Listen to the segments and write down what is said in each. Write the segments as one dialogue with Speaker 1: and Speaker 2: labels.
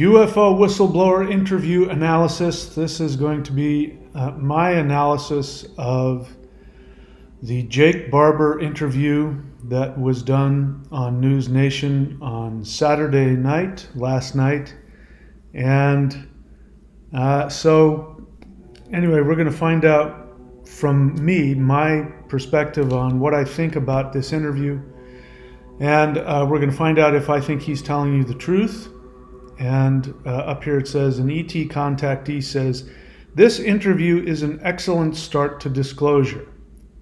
Speaker 1: UFO whistleblower interview analysis. This is going to be my analysis of the Jake Barber interview that was done on News Nation on Saturday night, last night. And so anyway, we're going to find out from me, my perspective on what I think about this interview. And we're going to find out if I think he's telling you the truth. And up here it says, an ET contactee says, this interview is an excellent start to disclosure,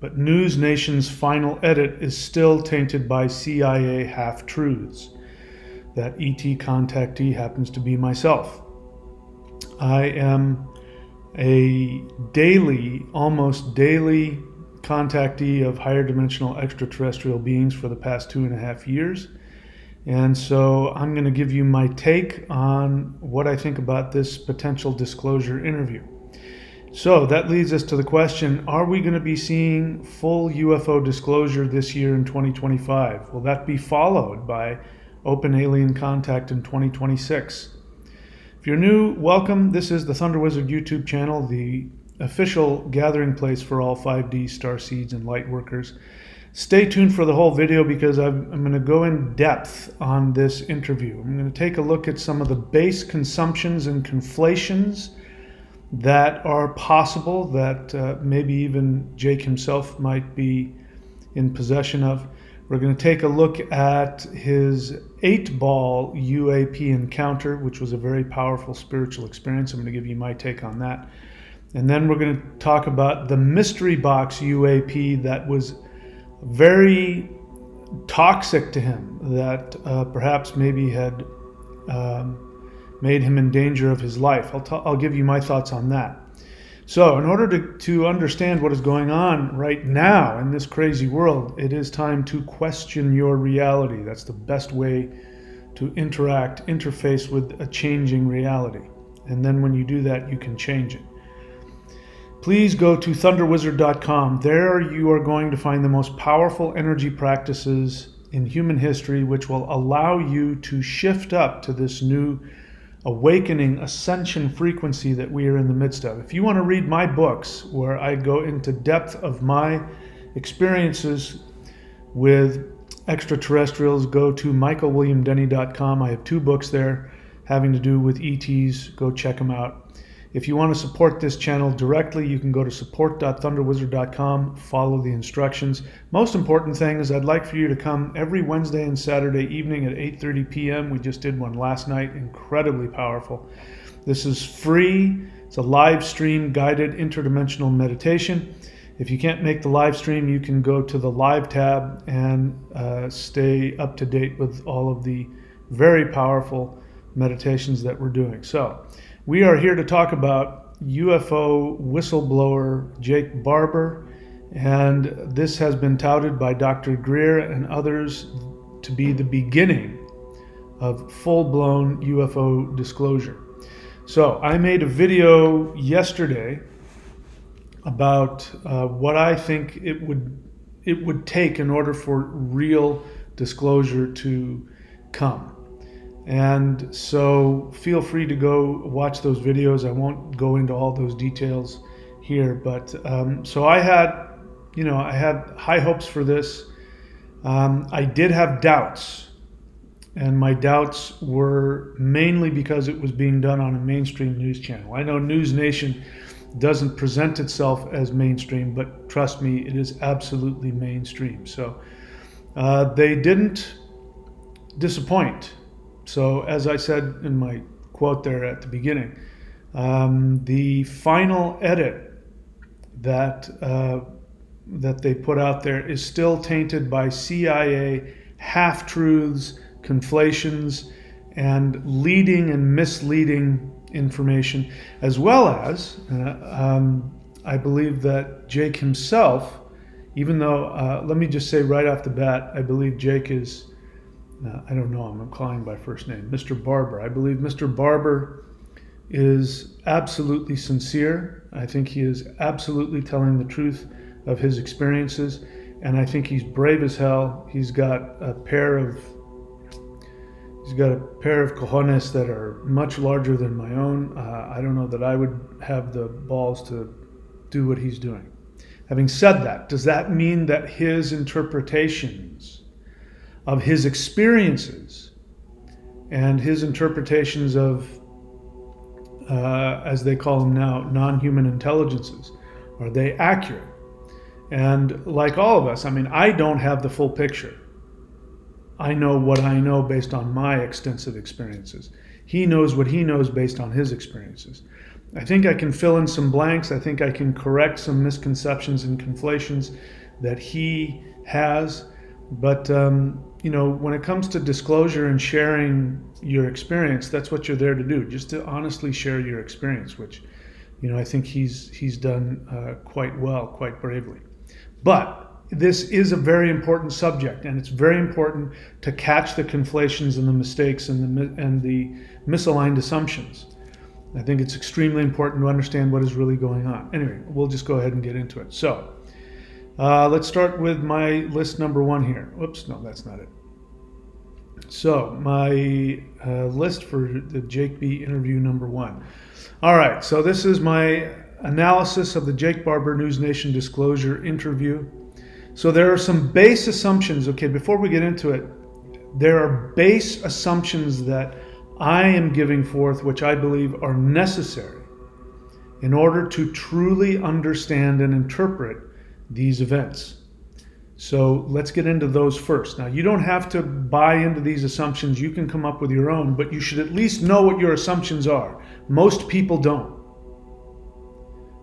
Speaker 1: but News Nation's final edit is still tainted by CIA half-truths. That ET contactee happens to be myself. I am a daily, almost daily contactee of higher dimensional extraterrestrial beings for the past 2.5 years. And so I'm going to give you my take on what I think about this potential disclosure interview. So that leads us to the question, are we going to be seeing full UFO disclosure this year in 2025? Will that be followed by open alien contact in 2026? If you're new, welcome. This is the Thunder Wizard YouTube channel, the official gathering place for all 5D starseeds and light workers. Stay tuned for the whole video because I'm going to go in depth on this interview. I'm going to take a look at some of the base consumptions and conflations that are possible, that maybe even Jake himself might be in possession of. We're going to take a look at his 8-ball UAP encounter, which was a very powerful spiritual experience. I'm going to give you my take on that. And then we're going to talk about the mystery box UAP that was very toxic to him, that perhaps maybe had made him in danger of his life. I'll give you my thoughts on that. So in order to understand what is going on right now in this crazy world, it is time to question your reality. That's the best way to interface with a changing reality. And then when you do that, you can change it. Please go to thunderwizard.com. There you are going to find the most powerful energy practices in human history, which will allow you to shift up to this new awakening ascension frequency that we are in the midst of. If you want to read my books where I go into depth of my experiences with extraterrestrials, go to michaelwilliamdenny.com. I have 2 books there having to do with ETs. Go check them out. If you want to support this channel directly, you can go to support.thunderwizard.com, follow the instructions. Most important thing is I'd like for you to come every Wednesday and Saturday evening at 8:30 p.m. We just did one last night, incredibly powerful. This is free. It's a live stream guided interdimensional meditation. If you can't make the live stream, you can go to the live tab and stay up to date with all of the very powerful meditations that we're doing. So we are here to talk about UFO whistleblower Jake Barber, and this has been touted by Dr. Greer and others to be the beginning of full-blown UFO disclosure. So I made a video yesterday about what I think it would take in order for real disclosure to come. And so feel free to go watch those videos. I won't go into all those details here, but so I had high hopes for this. I did have doubts, and my doubts were mainly because it was being done on a mainstream news channel. I know News Nation doesn't present itself as mainstream, but trust me, it is absolutely mainstream. So they didn't disappoint. So as I said in my quote there at the beginning, the final edit that they put out there is still tainted by CIA half-truths, conflations, and leading and misleading information, as well as I believe that Jake himself, even though, let me just say right off the bat, I believe Jake is, I don't know, I'm calling by first name, Mr. Barber. I believe Mr. Barber is absolutely sincere. I think he is absolutely telling the truth of his experiences, and I think he's brave as hell. He's got a pair of He's got a pair of cojones that are much larger than my own. I don't know that I would have the balls to do what he's doing. Having said that, does that mean that his interpretations of his experiences and his interpretations of, as they call them now, non-human intelligences, are they accurate? And like all of us, I mean, I don't have the full picture. I know what I know based on my extensive experiences. He knows what he knows based on his experiences. I think I can fill in some blanks. I think I can correct some misconceptions and conflations that he has. But, when it comes to disclosure and sharing your experience, that's what you're there to do, just to honestly share your experience, which, I think he's done quite well, quite bravely. But this is a very important subject, and it's very important to catch the conflations and the mistakes and the misaligned assumptions. I think it's extremely important to understand what is really going on. Anyway, we'll just go ahead and get into it. So let's start with my list number 1 here. Oops, no, that's not it. So my list for the Jake B interview number 1. All right, so this is my analysis of the Jake Barber News Nation disclosure interview. So there are some base assumptions. Okay, before we get into it, there are base assumptions that I am giving forth, which I believe are necessary in order to truly understand and interpret these events. So let's get into those first. Now, you don't have to buy into these assumptions. You can come up with your own, but you should at least know what your assumptions are. Most people don't.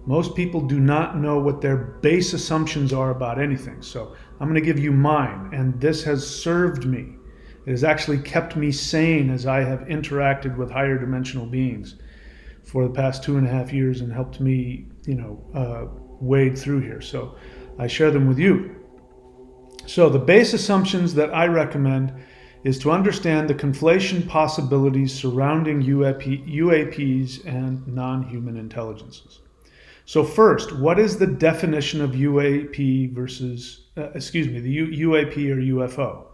Speaker 1: Most people do not know what their base assumptions are about anything. So I'm going to give you mine, and this has served me. It has actually kept me sane as I have interacted with higher dimensional beings for the past 2.5 years and helped me, wade through here. So I share them with you. So the base assumptions that I recommend is to understand the conflation possibilities surrounding UAPs and non-human intelligences. So first, what is the definition of UAP versus, the UAP or UFO?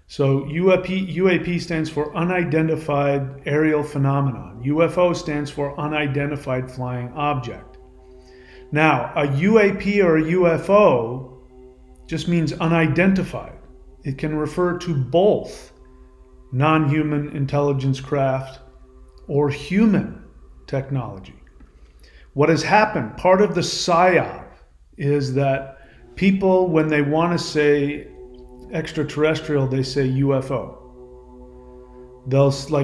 Speaker 1: So UAP stands for unidentified aerial phenomenon. UFO stands for unidentified flying object. Now, a UAP or a UFO just means unidentified. It can refer to both non-human intelligence craft or human technology. What has happened, part of the PSYOP, is that people, when they want to say extraterrestrial, they say UFO.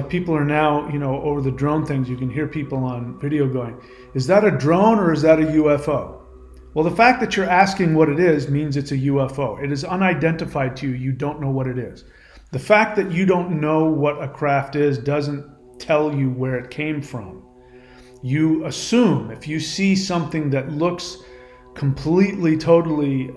Speaker 1: People are now, over the drone things, you can hear people on video going, is that a drone or is that a UFO? Well, the fact that you're asking what it is means it's a UFO. It is unidentified to you. You don't know what it is. The fact that you don't know what a craft is doesn't tell you where it came from. You assume if you see something that looks completely, totally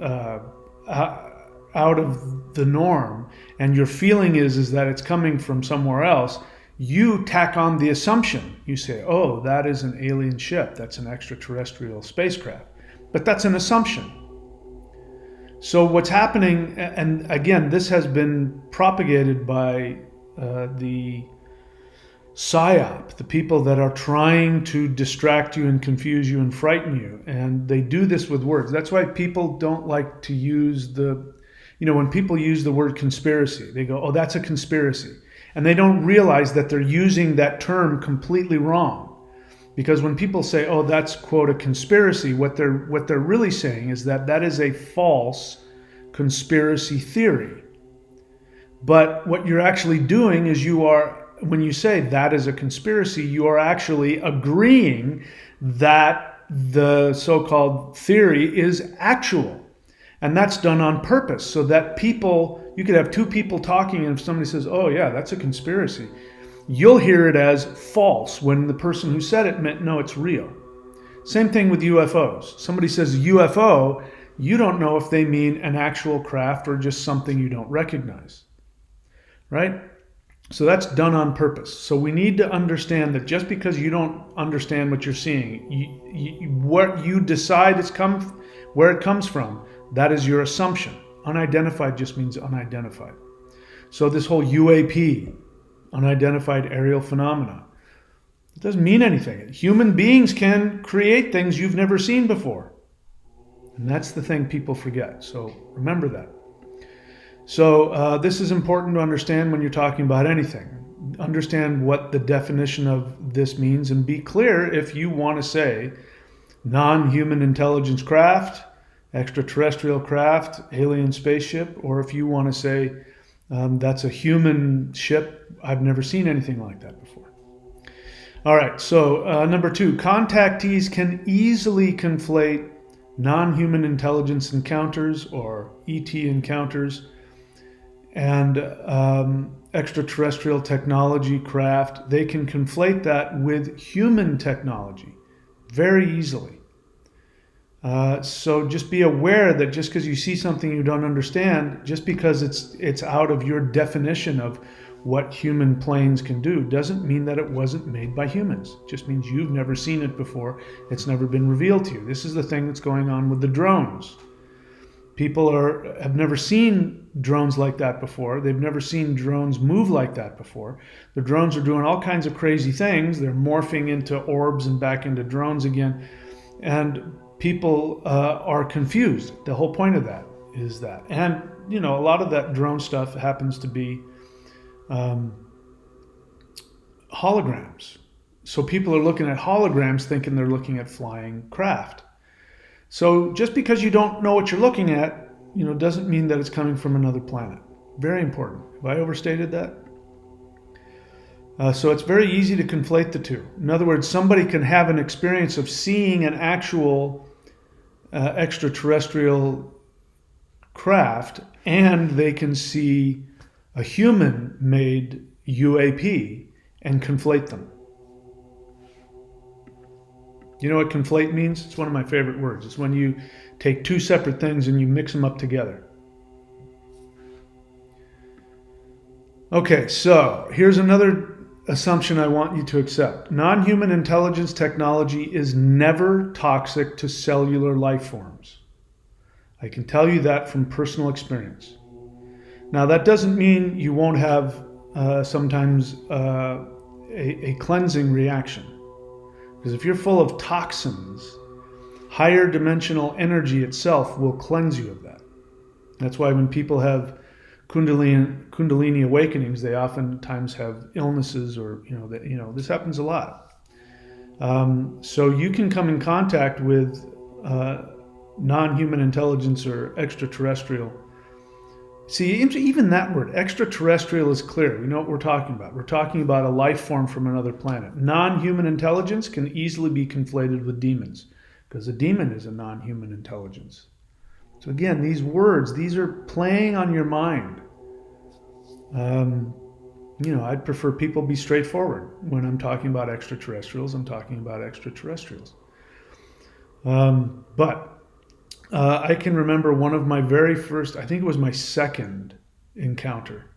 Speaker 1: out of the norm, and your feeling is that it's coming from somewhere else, you tack on the assumption. You say, oh, that is an alien ship. That's an extraterrestrial spacecraft. But that's an assumption. So what's happening, and again, this has been propagated by the PSYOP, the people that are trying to distract you and confuse you and frighten you. And they do this with words. That's why people don't like to use when people use the word conspiracy, they go, oh, that's a conspiracy. And they don't realize that they're using that term completely wrong. Because when people say, oh, that's, quote, a conspiracy, what they're really saying is that is a false conspiracy theory. But what you're actually doing is when you say that is a conspiracy, you are actually agreeing that the so-called theory is actual. And that's done on purpose so that you could have two people talking, and if somebody says, oh yeah, that's a conspiracy, you'll hear it as false when the person who said it meant, no, it's real. Same thing with UFOs. Somebody says UFO, you don't know if they mean an actual craft or just something you don't recognize, right? So that's done on purpose. So we need to understand that just because you don't understand what you're seeing, what you decide where it comes from, that is your assumption. Unidentified just means unidentified. So this whole UAP, unidentified aerial phenomena. It doesn't mean anything. Human beings can create things you've never seen before. And that's the thing people forget. So remember that. So this is important to understand when you're talking about anything. Understand what the definition of this means and be clear if you want to say non-human intelligence craft, extraterrestrial craft, alien spaceship, or if you want to say that's a human ship. I've never seen anything like that before. All right, so number 2, contactees can easily conflate non-human intelligence encounters or ET encounters and extraterrestrial technology craft. They can conflate that with human technology very easily. So just be aware that just because you see something you don't understand, just because it's out of your definition of what human planes can do, doesn't mean that it wasn't made by humans. It just means you've never seen it before. It's never been revealed to you. This is the thing that's going on with the drones. People have never seen drones like that before. They've never seen drones move like that before. The drones are doing all kinds of crazy things. They're morphing into orbs and back into drones again. And people are confused. The whole point of that is that. And, a lot of that drone stuff happens to be holograms. So people are looking at holograms thinking they're looking at flying craft. So just because you don't know what you're looking at, doesn't mean that it's coming from another planet. Very important. Have I overstated that? So it's very easy to conflate the two. In other words, somebody can have an experience of seeing an actual extraterrestrial craft, and they can see a human-made UAP and conflate them. You know what conflate means? It's one of my favorite words. It's when you take two separate things and you mix them up together. Okay, so here's another assumption I want you to accept. Non-human intelligence technology is never toxic to cellular life forms. I can tell you that from personal experience. Now, that doesn't mean you won't have sometimes a cleansing reaction. Because if you're full of toxins, higher dimensional energy itself will cleanse you of that. That's why when people have Kundalini awakenings, they oftentimes have illnesses, or this happens a lot. So you can come in contact with non-human intelligence or extraterrestrial. See, even that word, extraterrestrial, is clear. We know what we're talking about. We're talking about a life form from another planet. Non-human intelligence can easily be conflated with demons, because a demon is a non-human intelligence. So again, these words, these are playing on your mind. I'd prefer people be straightforward. When I'm talking about extraterrestrials, I'm talking about extraterrestrials. But I can remember one of my very first, I think it was my second encounter.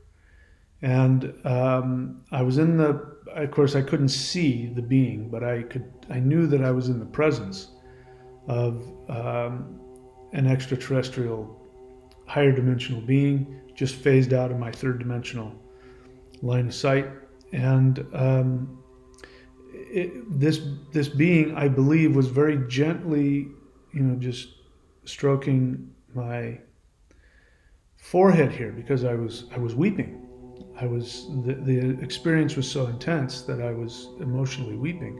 Speaker 1: And I was of course I couldn't see the being, but I knew that I was in the presence of an extraterrestrial higher dimensional being, just phased out of my third dimensional line of sight. And this being, I believe, was very gently, just stroking my forehead here, because I was weeping. The experience was so intense that I was emotionally weeping,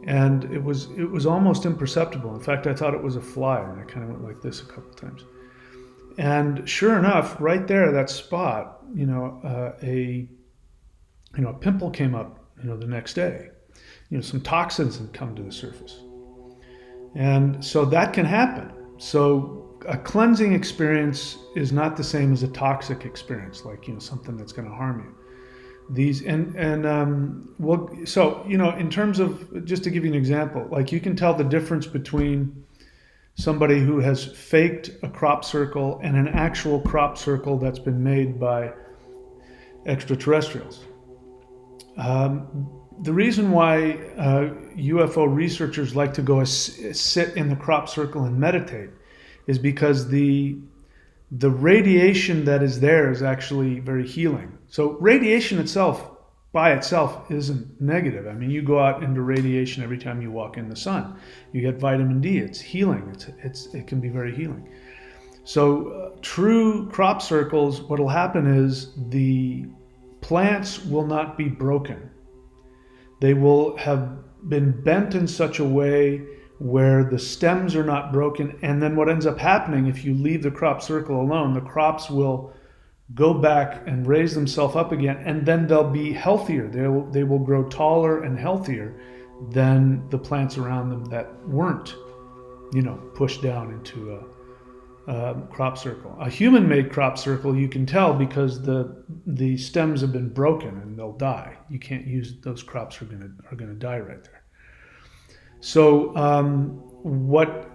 Speaker 1: and it was almost imperceptible. In fact, I thought it was a fly, and I kind of went like this a couple times. And sure enough, right there, that spot, a pimple came up, the next day. Some toxins had come to the surface, and so that can happen. So a cleansing experience is not the same as a toxic experience, like something that's going to harm you. In terms of, just to give you an example, like you can tell the difference between somebody who has faked a crop circle and an actual crop circle that's been made by extraterrestrials. The reason why UFO researchers like to go sit in the crop circle and meditate is because the radiation that is there is actually very healing. So radiation itself by itself isn't negative. I mean, you go out into radiation every time you walk in the sun. You get vitamin D. It's healing. It can be very healing. So true crop circles, what will happen is the plants will not be broken. They will have been bent in such a way where the stems are not broken. And then what ends up happening, if you leave the crop circle alone, the crops will go back and raise themselves up again, and then they'll be healthier. They will grow taller and healthier than the plants around them that weren't, pushed down into a crop circle. A human-made crop circle, you can tell because the stems have been broken and they'll die. You can't use those crops are gonna die right there. So what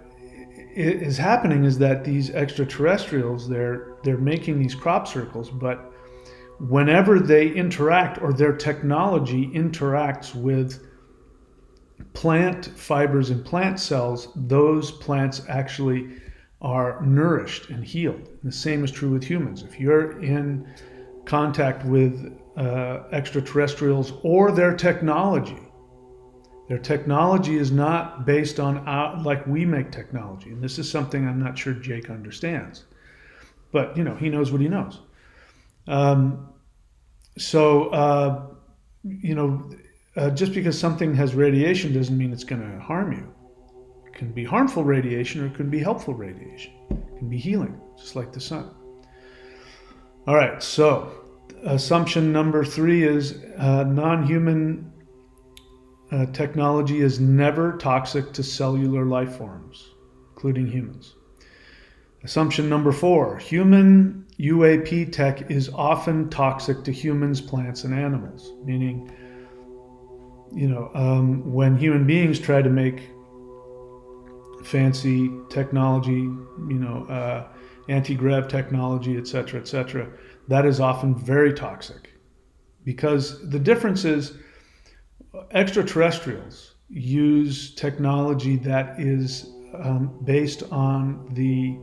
Speaker 1: is happening is that these extraterrestrials, they're making these crop circles, but whenever they interact or their technology interacts with plant fibers and plant cells, those plants actually are nourished and healed. The same is true with humans. If you're in contact with extraterrestrials or their technology is not based on like we make technology. And this is something I'm not sure Jake understands. But, he knows what he knows. Just because something has radiation doesn't mean it's going to harm you. It can be harmful radiation or it can be helpful radiation. It can be healing, just like the sun. All right, so assumption number 3 is non-human technology is never toxic to cellular life forms, including humans. Assumption number 4, human UAP tech is often toxic to humans, plants, and animals. Meaning, when human beings try to make fancy technology, anti-grav technology, etc., that is often very toxic. Because the difference is, extraterrestrials use technology that is based on the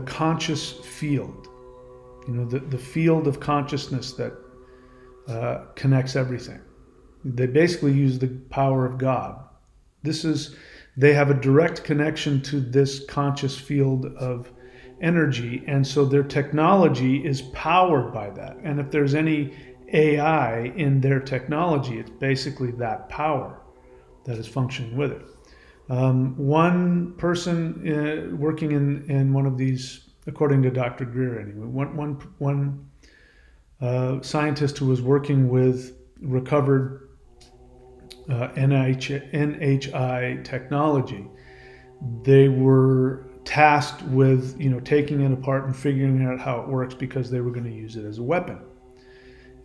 Speaker 1: conscious field, the field of consciousness that connects everything. They basically use the power of God. They have a direct connection to this conscious field of energy, and so their technology is powered by that. And if there's any AI in their technology, it's basically that power that is functioning with it. One person working in one of these, according to Dr. Greer anyway, one scientist who was working with recovered NHI technology, they were tasked with taking it apart and figuring out how it works because they were going to use it as a weapon.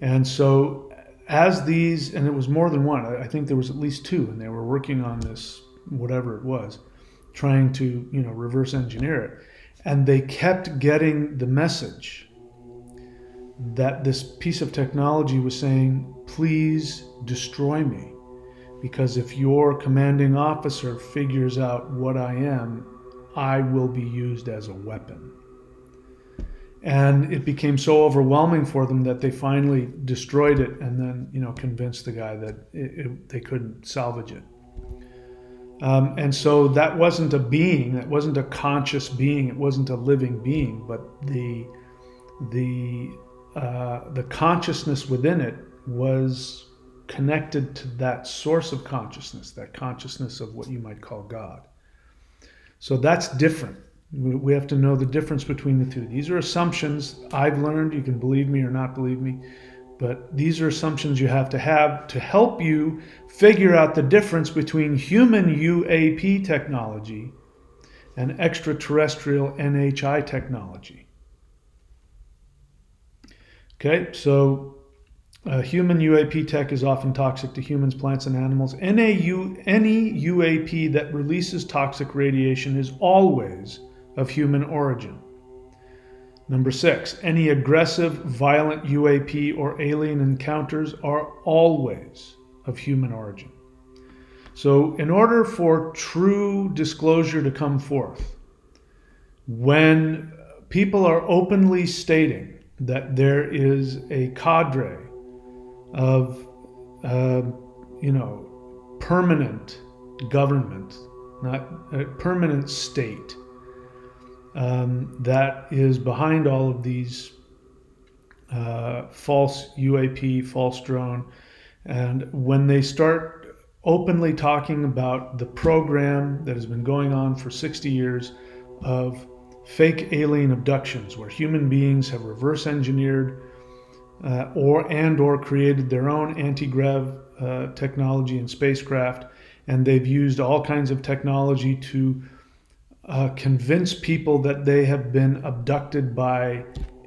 Speaker 1: And so as these, and it was more than one, I think there was at least 2, and they were working on this, whatever it was, trying to, reverse engineer it. And they kept getting the message that this piece of technology was saying, please destroy me. Because if your commanding officer figures out what I am, I will be used as a weapon. And it became so overwhelming for them that they finally destroyed it and then, convinced the guy that they couldn't salvage it. And so that wasn't a being, that wasn't a conscious being, it wasn't a living being, but the consciousness within it was connected to that source of consciousness, that consciousness of what you might call God. So that's different. We have to know the difference between the two. These are assumptions I've learned. You can believe me or not believe me, but these are assumptions you have to help you figure out the difference between human UAP technology and extraterrestrial NHI technology. Okay, so human UAP tech is often toxic to humans, plants, and animals. Any UAP that releases toxic radiation is always of human origin. Number 6, any aggressive, violent UAP or alien encounters are always of human origin. So in order for true disclosure to come forth, when people are openly stating that there is a cadre of, uh, permanent government, not a permanent state, that is behind all of these false UAP, false drone. And when they start openly talking about the program that has been going on for 60 years of fake alien abductions, where human beings have reverse engineered or created their own anti-grav technology and spacecraft, and they've used all kinds of technology to convince people that they have been abducted by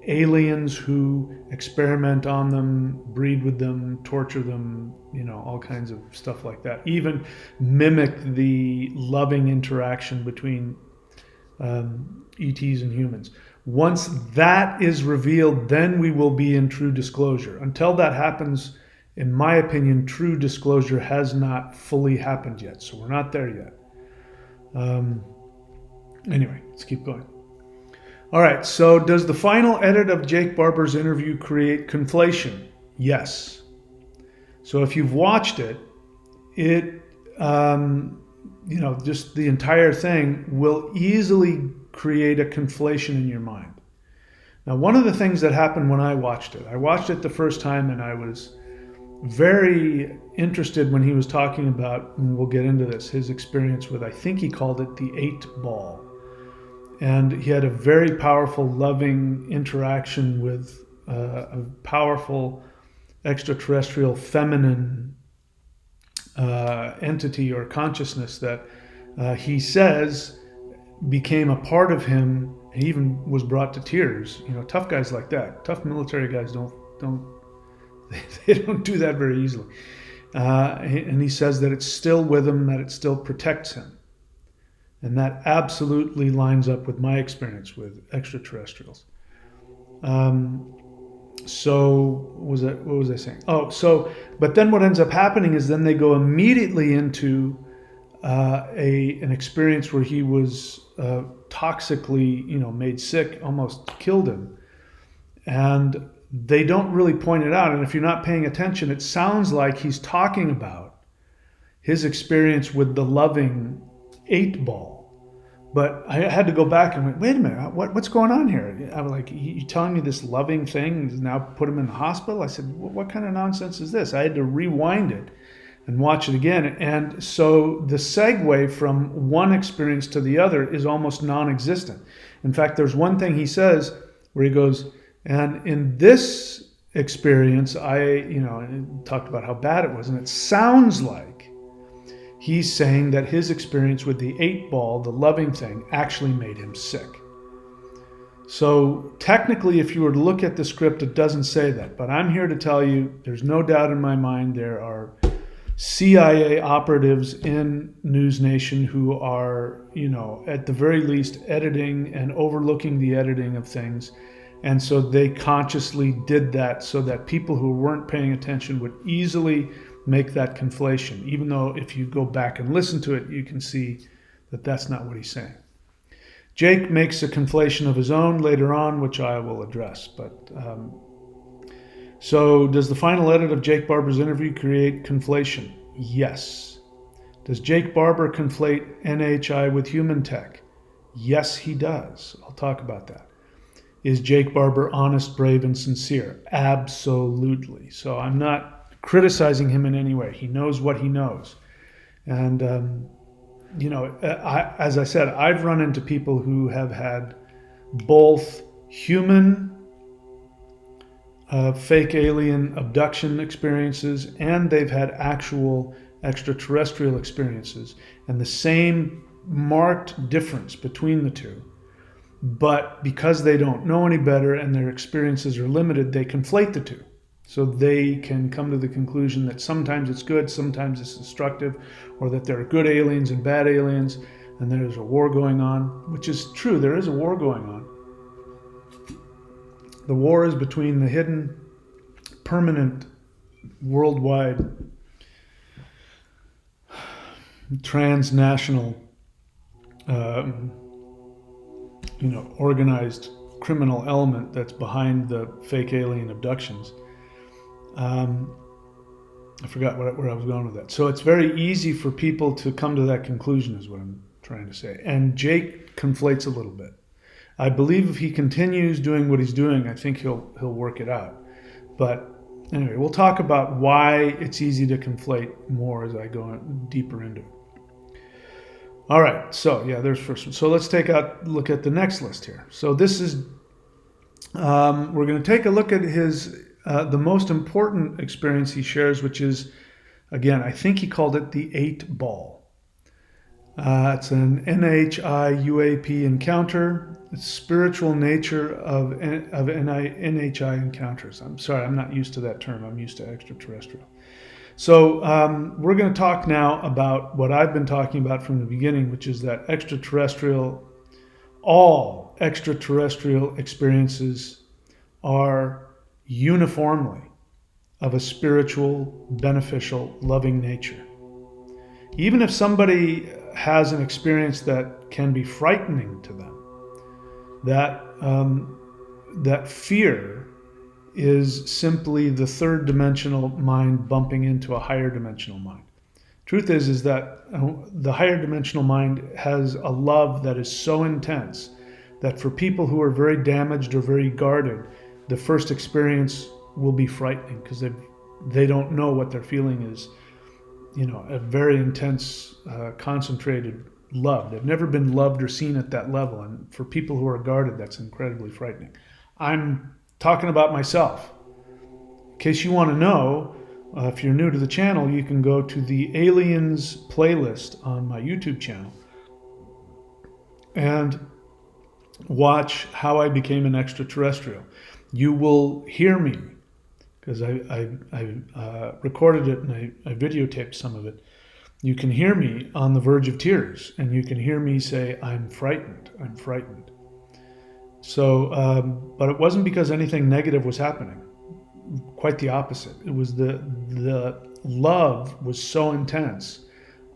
Speaker 1: aliens who experiment on them, breed with them, torture them, all kinds of stuff like that. Even mimic the loving interaction between ETs and humans. Once that is revealed, then we will be in true disclosure. Until that happens, in my opinion, true disclosure has not fully happened yet. So we're not there yet. Anyway, let's keep going. All right, so does the final edit of Jake Barber's interview create conflation? Yes. So if you've watched it, just the entire thing will easily create a conflation in your mind. Now, one of the things that happened when I watched it the first time, and I was very interested when he was talking about, and we'll get into this, his experience with, I think he called it the 8-ball. And he had a very powerful, loving interaction with a powerful extraterrestrial feminine entity or consciousness that he says became a part of him. He even was brought to tears. Tough guys like that, tough military guys don't they don't do that very easily. And he says that it's still with him, that it still protects him. And that absolutely lines up with my experience with extraterrestrials. So what was I saying? But then what ends up happening is then they go immediately into an experience where he was toxically, made sick, almost killed him. And they don't really point it out. And if you're not paying attention, it sounds like he's talking about his experience with the loving 8-ball. But I had to go back and went, wait a minute, what's going on here? I was like, you telling me this loving thing is now put him in the hospital? I said, what kind of nonsense is this? I had to rewind it and watch it again. And so the segue from one experience to the other is almost non-existent. In fact, there's one thing he says where he goes, and in this experience, I talked about how bad it was. And it sounds like he's saying that his experience with the 8-ball, the loving thing, actually made him sick. So technically, if you were to look at the script, it doesn't say that. But I'm here to tell you, there's no doubt in my mind there are CIA operatives in News Nation who are, at the very least, editing and overlooking the editing of things. And so they consciously did that so that people who weren't paying attention would easily make that conflation, even though if you go back and listen to it, you can see that that's not what he's saying. Jake makes a conflation of his own later on, which I will address. But so does the final edit of Jake Barber's interview create conflation? Yes. Does Jake Barber conflate NHI with human tech? Yes, he does. I'll talk about that. Is Jake Barber honest, brave, and sincere? Absolutely. So I'm not criticizing him in any way. He knows what he knows. And, as I said, I've run into people who have had both human fake alien abduction experiences and they've had actual extraterrestrial experiences. And the same marked difference between the two. But because they don't know any better and their experiences are limited, they conflate the two. So they can come to the conclusion that sometimes it's good, sometimes it's destructive, or that there are good aliens and bad aliens, and there's a war going on, which is true, there is a war going on. The war is between the hidden, permanent, worldwide, transnational, organized criminal element that's behind the fake alien abductions. I forgot where I was going with that. So it's very easy for people to come to that conclusion, is what I'm trying to say. And Jake conflates a little bit. I believe if he continues doing what he's doing, I think he'll work it out. But anyway, we'll talk about why it's easy to conflate more as I go deeper into it. All right, so yeah, there's first one. So let's look at the next list here. So this is, we're going to take a look at his, the most important experience he shares, which is, again, I think he called it the 8 ball. It's an NHI UAP encounter. It's spiritual nature of NHI encounters. I'm sorry, I'm not used to that term. I'm used to extraterrestrial. So we're going to talk now about what I've been talking about from the beginning, which is that all extraterrestrial experiences are uniformly of a spiritual, beneficial, loving nature. Even if somebody has an experience that can be frightening to them, that fear is simply the third dimensional mind bumping into a higher dimensional mind. Truth is that the higher dimensional mind has a love that is so intense that for people who are very damaged or very guarded, the first experience will be frightening because they don't know what they're feeling is, a very intense, concentrated love. They've never been loved or seen at that level. And for people who are guarded, that's incredibly frightening. I'm talking about myself. In case you want to know, if you're new to the channel, you can go to the Aliens playlist on my YouTube channel and watch how I became an extraterrestrial. You will hear me, because I recorded it and I videotaped some of it. You can hear me on the verge of tears, and you can hear me say, I'm frightened. So, but it wasn't because anything negative was happening. Quite the opposite. It was the love was so intense,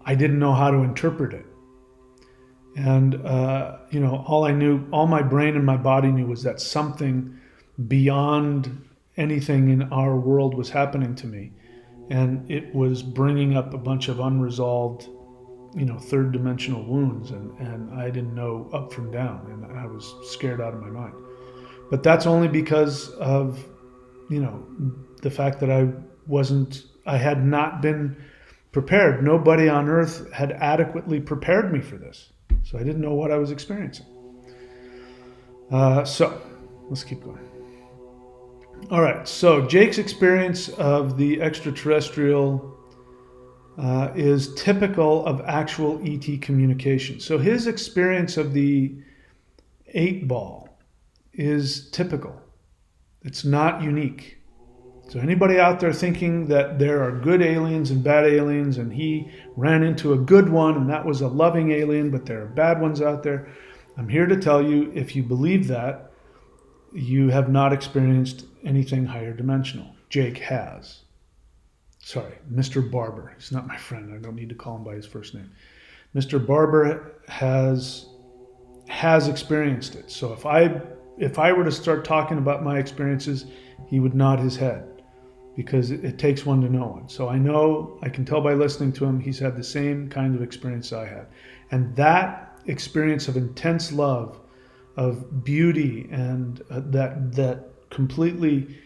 Speaker 1: I didn't know how to interpret it. And, all my brain and my body knew was that something beyond anything in our world was happening to me. And it was bringing up a bunch of unresolved, third dimensional wounds. And I didn't know up from down. And I was scared out of my mind. But that's only because of, the fact that I had not been prepared. Nobody on earth had adequately prepared me for this. So I didn't know what I was experiencing. So let's keep going. All right, so Jake's experience of the extraterrestrial is typical of actual ET communication. So his experience of the 8 ball is typical. It's not unique. So anybody out there thinking that there are good aliens and bad aliens and he ran into a good one and that was a loving alien, but there are bad ones out there, I'm here to tell you, if you believe that, you have not experienced anything higher dimensional. Jake has. Sorry, Mr. Barber. He's not my friend. I don't need to call him by his first name. Mr. Barber has experienced it. So if I were to start talking about my experiences, he would nod his head, because it takes one to know one. So I can tell by listening to him, he's had the same kind of experience I had. And that experience of intense love, of beauty, and that completely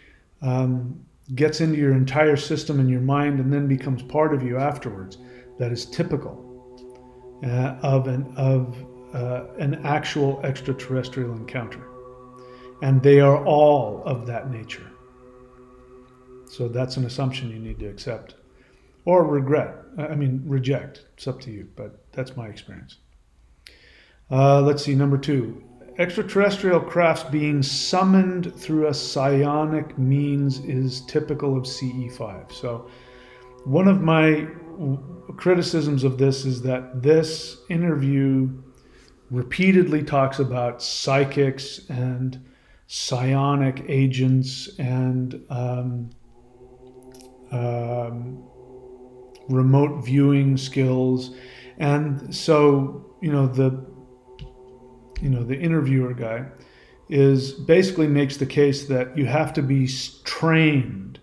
Speaker 1: gets into your entire system and your mind and then becomes part of you afterwards, that is typical of an actual extraterrestrial encounter. And they are all of that nature. So that's an assumption you need to accept or reject. It's up to you, but that's my experience. Let's see, number 2. Extraterrestrial crafts being summoned through a psionic means is typical of CE5. So one of my criticisms of this is that this interview repeatedly talks about psychics and psionic agents and remote viewing skills. And so, the interviewer guy is basically makes the case that you have to be trained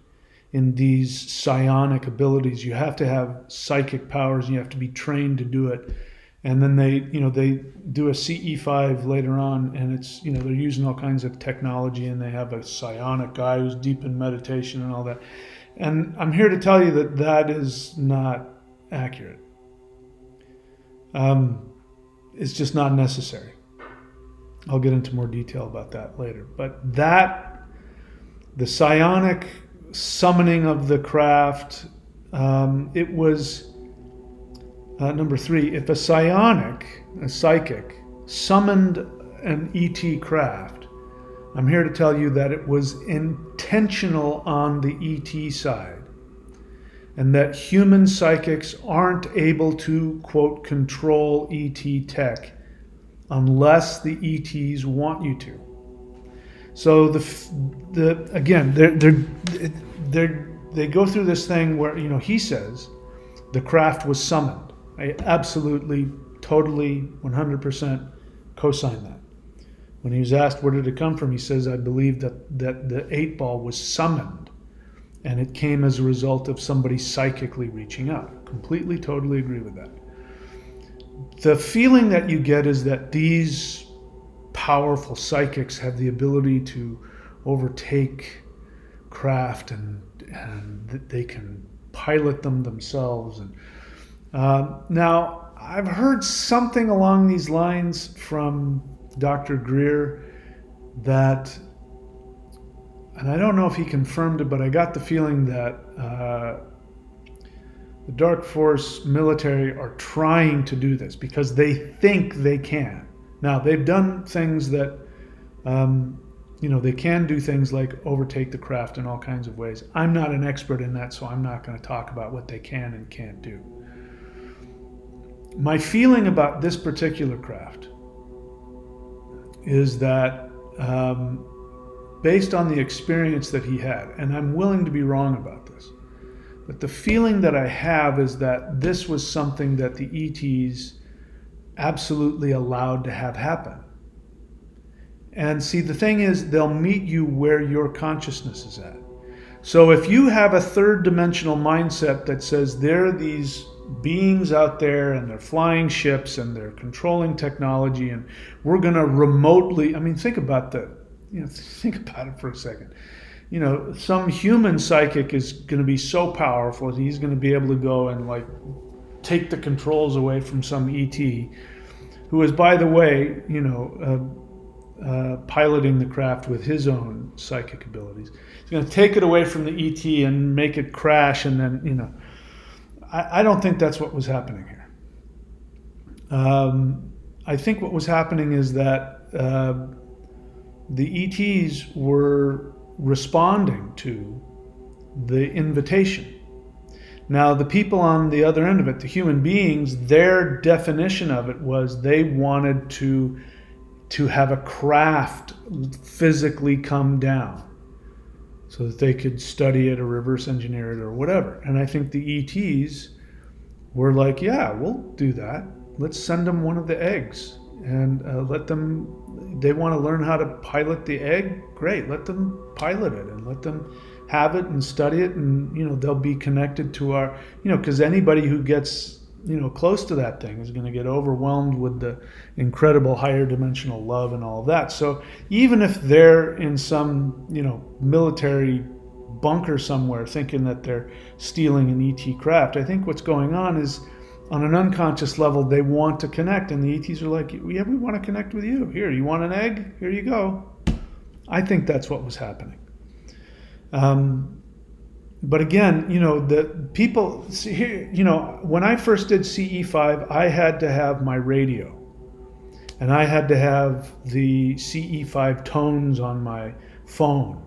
Speaker 1: in these psionic abilities. You have to have psychic powers, and you have to be trained to do it. And then they do a CE5 later on, and it's, they're using all kinds of technology, and they have a psionic guy who's deep in meditation and all that. And I'm here to tell you that that is not accurate. It's just not necessary. I'll get into more detail about that later. But the psionic summoning of the craft, it was number 3. If a psychic, summoned an ET craft, I'm here to tell you that it was intentional on the ET side, and that human psychics aren't able to, quote, control ET tech unless the ETs want you to. So again, they go through this thing where, he says the craft was summoned. I absolutely, totally, 100% co-sign that. When he was asked where did it come from, he says, I believe that the 8-ball was summoned, and it came as a result of somebody psychically reaching out. Completely, totally agree with that. The feeling that you get is that these powerful psychics have the ability to overtake craft, and that they can pilot them themselves. And now, I've heard something along these lines from Dr. Greer that, and I don't know if he confirmed it, but I got the feeling that the Dark Force military are trying to do this because they think they can. Now, they've done things that, they can do things like overtake the craft in all kinds of ways. I'm not an expert in that, so I'm not going to talk about what they can and can't do. My feeling about this particular craft is that based on the experience that he had, and I'm willing to be wrong about this, but the feeling that I have is that this was something that the ETs absolutely allowed to have happen. And see, the thing is, they'll meet you where your consciousness is at. So if you have a third dimensional mindset that says there are these beings out there and they're flying ships and they're controlling technology and we're going to remotely, think about think about it for a second. Some human psychic is going to be so powerful that he's going to be able to go and take the controls away from some ET who is, by the way, piloting the craft with his own psychic abilities. He's going to take it away from the ET and make it crash, and then, I don't think that's what was happening here. I think what was happening is that the ETs were responding to the invitation. Now, the people on the other end of it, the human beings, their definition of it was they wanted to have a craft physically come down so that they could study it or reverse engineer it or whatever. And I think the ETs were like, yeah, we'll do that. Let's send them one of the eggs and they want to learn how to pilot the egg. Great, let them pilot it and let them have it and study it, and they'll be connected to our, because anybody who gets close to that thing is going to get overwhelmed with the incredible higher dimensional love and all of that. So even if they're in some military bunker somewhere thinking that they're stealing an ET craft, I think what's going on is on an unconscious level they want to connect, and the ETs are like, yeah, we want to connect with you. Here, you want an egg? Here you go. I think that's what was happening. But again, the people, here, when I first did CE5, I had to have my radio, and I had to have the CE5 tones on my phone,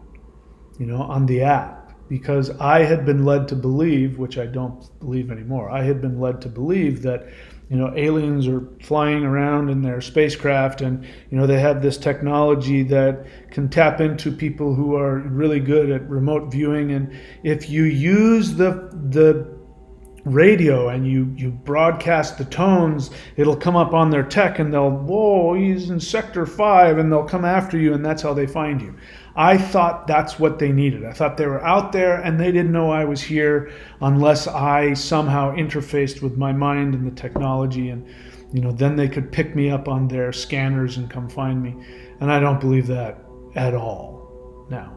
Speaker 1: on the app, because I had been led to believe, which I don't believe anymore, I had been led to believe that aliens are flying around in their spacecraft, and they have this technology that can tap into people who are really good at remote viewing, and if you use the radio and you broadcast the tones, it'll come up on their tech and they'll, whoa, he's in sector 5, and they'll come after you, and that's how they find you. I thought that's what they needed. I thought they were out there and they didn't know I was here unless I somehow interfaced with my mind and the technology, and then they could pick me up on their scanners and come find me. And I don't believe that at all now.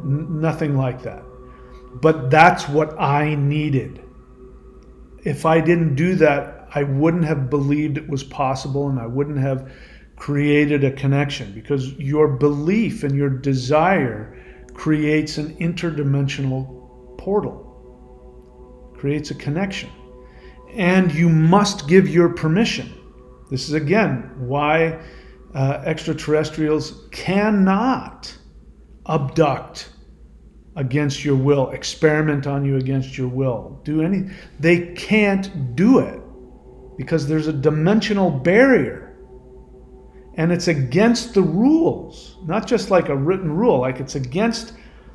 Speaker 1: Nothing like that. But that's what I needed. If I didn't do that, I wouldn't have believed it was possible, and I wouldn't have created a connection, because your belief and your desire creates an interdimensional portal, creates a connection. And you must give your permission. This is, again, why extraterrestrials cannot abduct against your will, experiment on you against your will, do anything. They can't do it because there's a dimensional barrier, and it's against the rules, not just like a written rule, like it's against,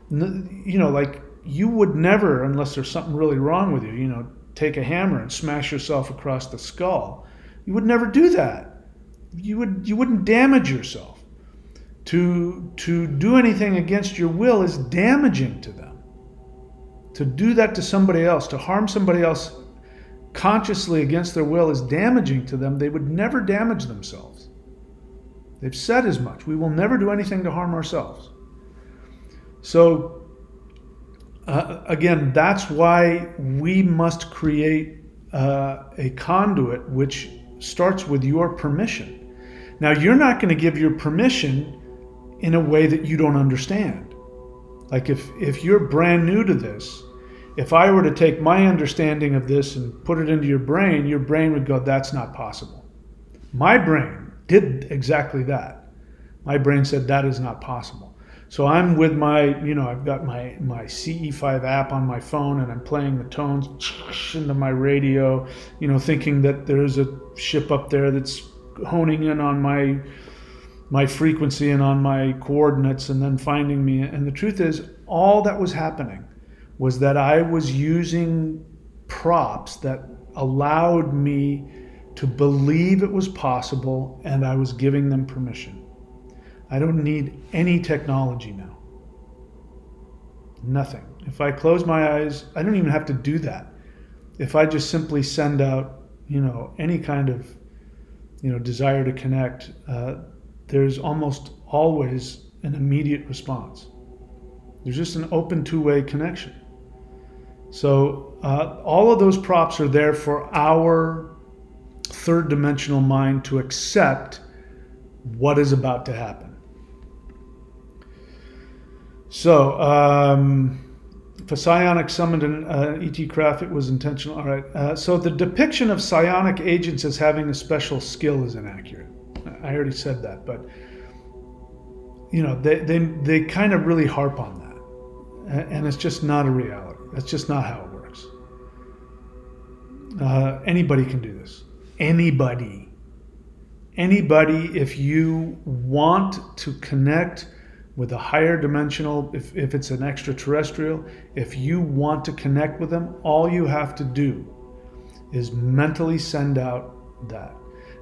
Speaker 1: like you would never, unless there's something really wrong with you, take a hammer and smash yourself across the skull. You would never do that. You wouldn't damage yourself. To do anything against your will is damaging to them. To do that to somebody else, to harm somebody else consciously against their will, is damaging to them. They would never damage themselves. They've said as much. We will never do anything to harm ourselves. So, again, that's why we must create a conduit which starts with your permission. Now, you're not going to give your permission in a way that you don't understand. Like if you're brand new to this, if I were to take my understanding of this and put it into your brain would go, that's not possible. My brain did exactly that. My brain said that is not possible. So I'm with my, I've got my CE5 app on my phone, and I'm playing the tones into my radio, thinking that there's a ship up there that's honing in on my frequency and on my coordinates, and then finding me. And the truth is, all that was happening was that I was using props that allowed me to believe it was possible, and I was giving them permission. I don't need any technology now. Nothing. If I close my eyes, I don't even have to do that. If I just simply send out, any kind of, desire to connect, there's almost always an immediate response. There's just an open two-way connection. So all of those props are there for our third dimensional mind to accept what is about to happen. So if a psionic summoned an ET craft, it was intentional. All right. So the depiction of psionic agents as having a special skill is inaccurate. I already said that, but they kind of really harp on that, and it's just not a reality. That's just not how it works. Anybody can do this. Anybody, if you want to connect with a higher dimensional, if it's an extraterrestrial, if you want to connect with them, all you have to do is mentally send out that.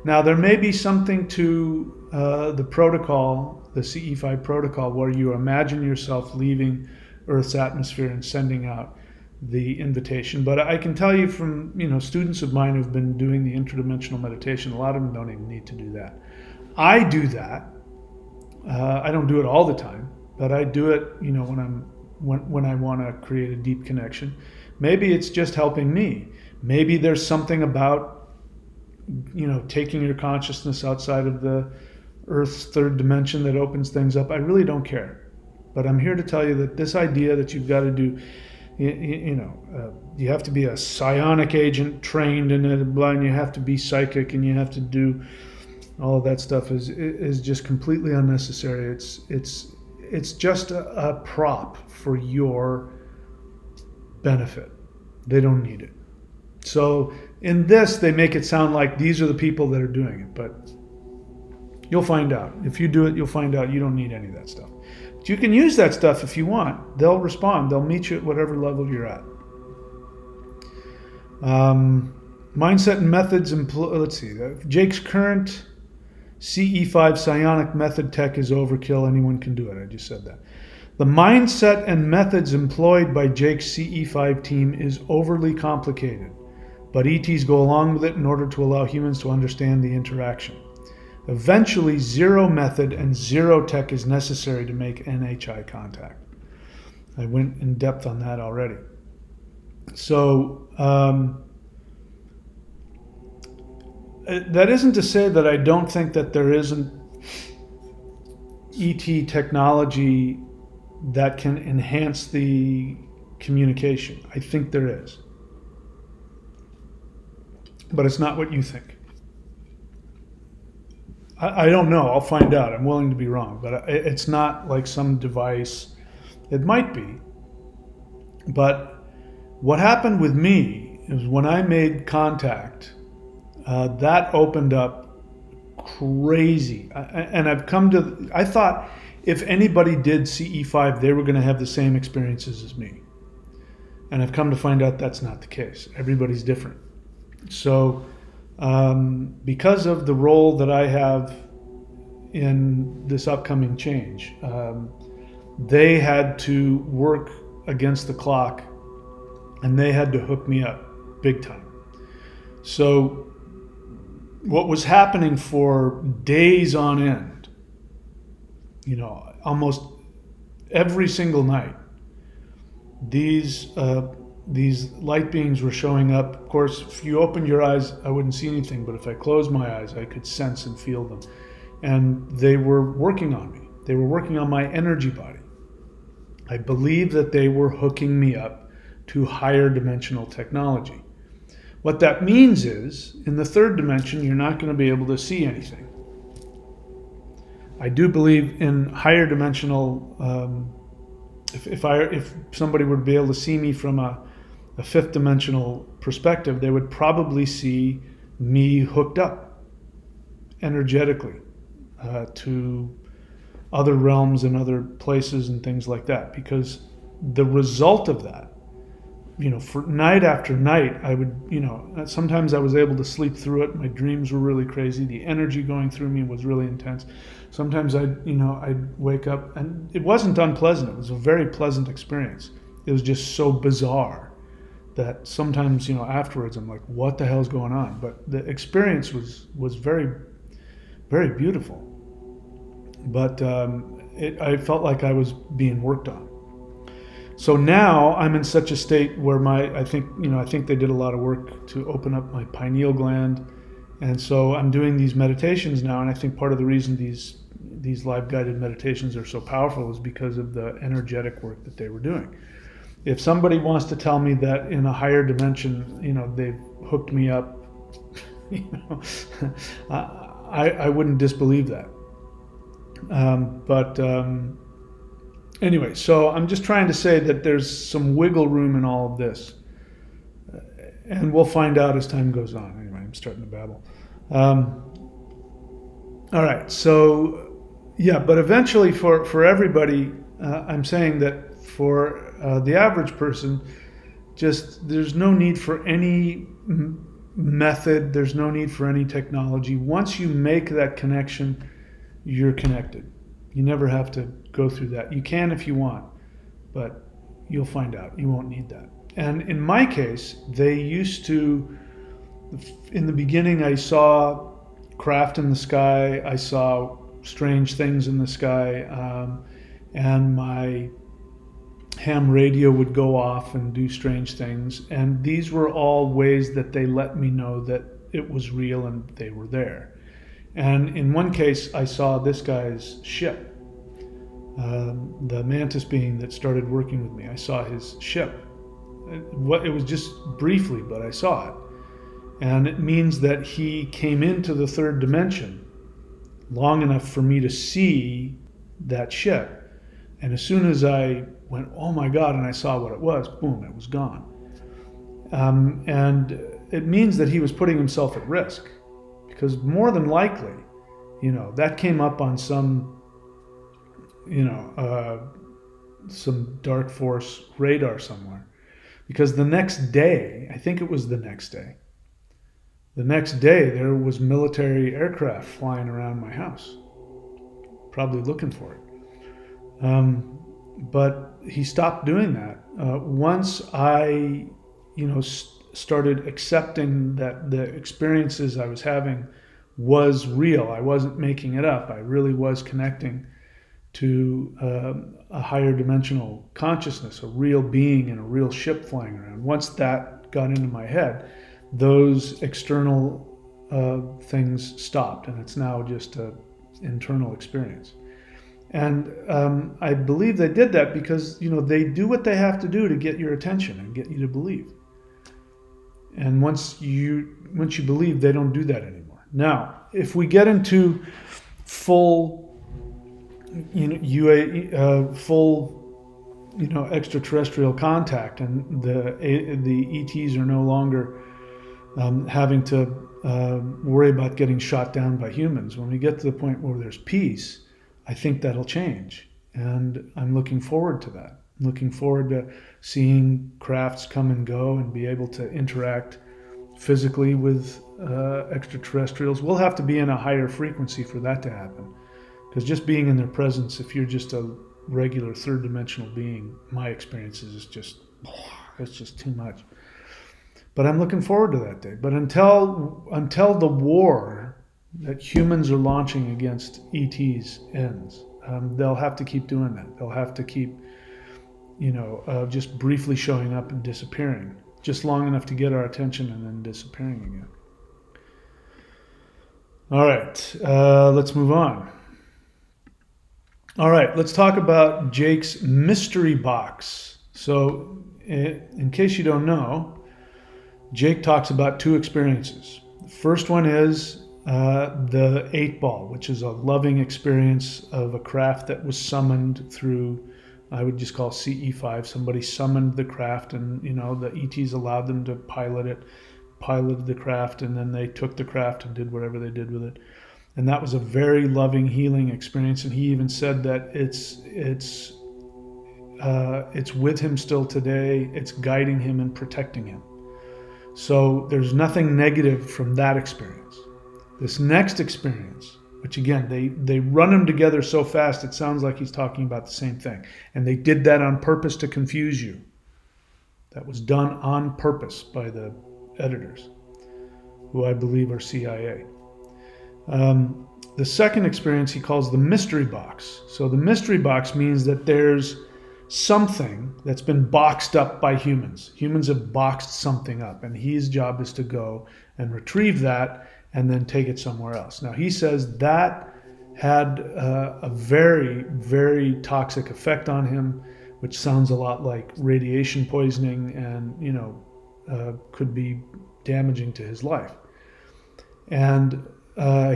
Speaker 1: Now, there may be something to the protocol, the CE5 protocol, where you imagine yourself leaving Earth's atmosphere and sending out the invitation. But I can tell you from students of mine who've been doing the interdimensional meditation, a lot of them don't even need to do that. I do that. I don't do it all the time, but I do it when I want to create a deep connection. Maybe it's just helping me. Maybe there's something about taking your consciousness outside of the Earth's third dimension that opens things up. I really don't care. But I'm here to tell you that this idea that you've got to do, you have to be a psionic agent trained in it, and you have to be psychic, and you have to do all of that stuff is just completely unnecessary. It's just a prop for your benefit. They don't need it. So in this, they make it sound like these are the people that are doing it, but you'll find out. If you do it, you'll find out you don't need any of that stuff. But you can use that stuff if you want. They'll respond. They'll meet you at whatever level you're at. Mindset and methods. Let's see. Jake's current CE5 psionic method tech is overkill. Anyone can do it. I just said that. The mindset and methods employed by Jake's CE5 team is overly complicated, but ETs go along with it in order to allow humans to understand the interaction. Eventually, zero method and zero tech is necessary to make NHI contact. I went in depth on that already. So, that isn't to say that I don't think that there isn't ET technology that can enhance the communication. I think there is. But it's not what you think. I don't know. I'll find out. I'm willing to be wrong. But it's not like some device. It might be. But what happened with me is when I made contact, that opened up crazy. And I thought if anybody did CE5, they were going to have the same experiences as me. And I've come to find out that's not the case. Everybody's different. So, because of the role that I have in this upcoming change, they had to work against the clock and they had to hook me up big time. So, what was happening for days on end, almost every single night, these light beings were showing up. Of course, if you opened your eyes, I wouldn't see anything, but if I closed my eyes, I could sense and feel them. And they were working on me. They were working on my energy body. I believe that they were hooking me up to higher dimensional technology. What that means is, in the third dimension, you're not going to be able to see anything. I do believe in higher dimensional, if somebody would be able to see me from a fifth dimensional perspective, they would probably see me hooked up energetically to other realms and other places and things like that. Because the result of that, for night after night, I would, sometimes I was able to sleep through it. My dreams were really crazy. The energy going through me was really intense. Sometimes I'd wake up and it wasn't unpleasant. It was a very pleasant experience. It was just so bizarre that sometimes, afterwards I'm like, what the hell's going on? But the experience was very, very beautiful. But I felt like I was being worked on. So now I'm in such a state where I think they did a lot of work to open up my pineal gland. And so I'm doing these meditations now, and I think part of the reason these live guided meditations are so powerful is because of the energetic work that they were doing. If somebody wants to tell me that in a higher dimension, they've hooked me up, I wouldn't disbelieve that. Anyway, so I'm just trying to say that there's some wiggle room in all of this. And we'll find out as time goes on. Anyway, I'm starting to babble. All right, so yeah, but eventually for everybody, I'm saying that for the average person, there's no need for any method, there's no need for any technology. Once you make that connection, you're connected. You never have to go through that. You can if you want, but you'll find out. You won't need that. And in my case, they used to, in the beginning, I saw craft in the sky. I saw strange things in the sky. And my ham radio would go off and do strange things. And these were all ways that they let me know that it was real and they were there. And in one case, I saw this guy's ship. The mantis being that started working with me, I saw his ship. It was just briefly, but I saw it. And it means that he came into the third dimension long enough for me to see that ship. And as soon as I went, oh my God, and I saw what it was, boom, it was gone. And it means that he was putting himself at risk. Because more than likely, that came up on some dark force radar somewhere. because the next day, I think it was the next day, there was military aircraft flying around my house, probably looking for it. But he stopped doing that. Once I, started accepting that the experiences I was having was real. I wasn't making it up. I really was connecting to a higher dimensional consciousness, a real being in a real ship flying around. Once that got into my head, those external things stopped, and it's now just an internal experience. And I believe they did that because, they do what they have to do to get your attention and get you to believe. And once you believe, they don't do that anymore. Now, if we get into full extraterrestrial contact, and the ETs are no longer having to worry about getting shot down by humans. When we get to the point where there's peace, I think that'll change, and I'm looking forward to that. I'm looking forward to seeing crafts come and go and be able to interact physically with extraterrestrials. We'll have to be in a higher frequency for that to happen, because just being in their presence, if you're just a regular third dimensional being, my experiences is it's just too much. But I'm looking forward to that day. But until the war that humans are launching against ETs ends, they'll have to keep doing that. They'll have to keep, just briefly showing up and disappearing, just long enough to get our attention and then disappearing again. All right, let's move on. All right, let's talk about Jake's mystery box. So, in case you don't know, Jake talks about two experiences. The first one is the 8-ball, which is a loving experience of a craft that was summoned through, I would just call CE5. Somebody summoned the craft, and the ETs allowed them to piloted the craft, and then they took the craft and did whatever they did with it. And that was a very loving, healing experience. And he even said that it's with him still today. It's guiding him and protecting him. So there's nothing negative from that experience. This next experience, which again, they run them together so fast, it sounds like he's talking about the same thing. And they did that on purpose to confuse you. That was done on purpose by the editors, who I believe are CIA. The second experience he calls the mystery box. So the mystery box means that there's something that's been boxed up by humans. Humans have boxed something up, and his job is to go and retrieve that and then take it somewhere else. Now, he says that had a very, very toxic effect on him, which sounds a lot like radiation poisoning, and could be damaging to his life. And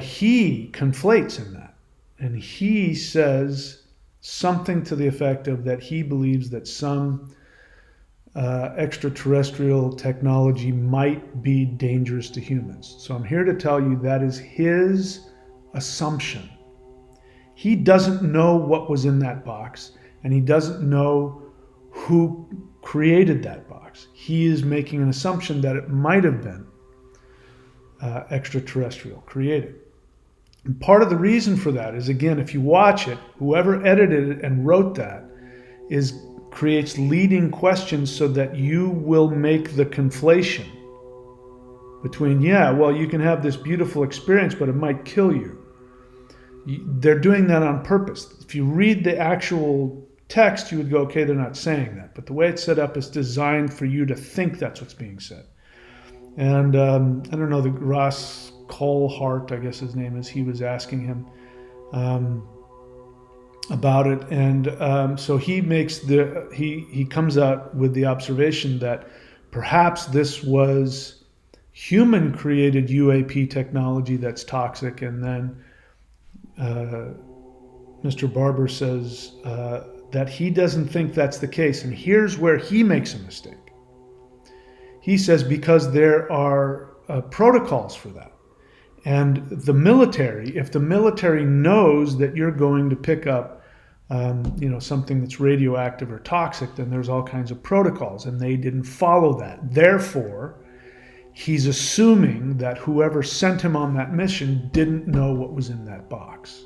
Speaker 1: he conflates in that, and he says something to the effect of that he believes that some extraterrestrial technology might be dangerous to humans. So I'm here to tell you that is his assumption. He doesn't know what was in that box, and he doesn't know who created that box. He is making an assumption that it might have been extraterrestrial created. And part of the reason for that is, again, if you watch it, whoever edited it and wrote that creates leading questions so that you will make the conflation between, you can have this beautiful experience, but it might kill you. They're doing that on purpose. If you read the actual text, you would go, okay, they're not saying that. But the way it's set up is designed for you to think that's what's being said. And I don't know, the Ross Colhart, I guess his name is, he was asking him about it, and so he makes he comes out with the observation that perhaps this was human created UAP technology that's toxic, and then Mr. Barber says that he doesn't think that's the case, and here's where he makes a mistake. He says because there are protocols for that. And the military, if the military knows that you're going to pick up something that's radioactive or toxic, then there's all kinds of protocols, and they didn't follow that. Therefore, he's assuming that whoever sent him on that mission didn't know what was in that box.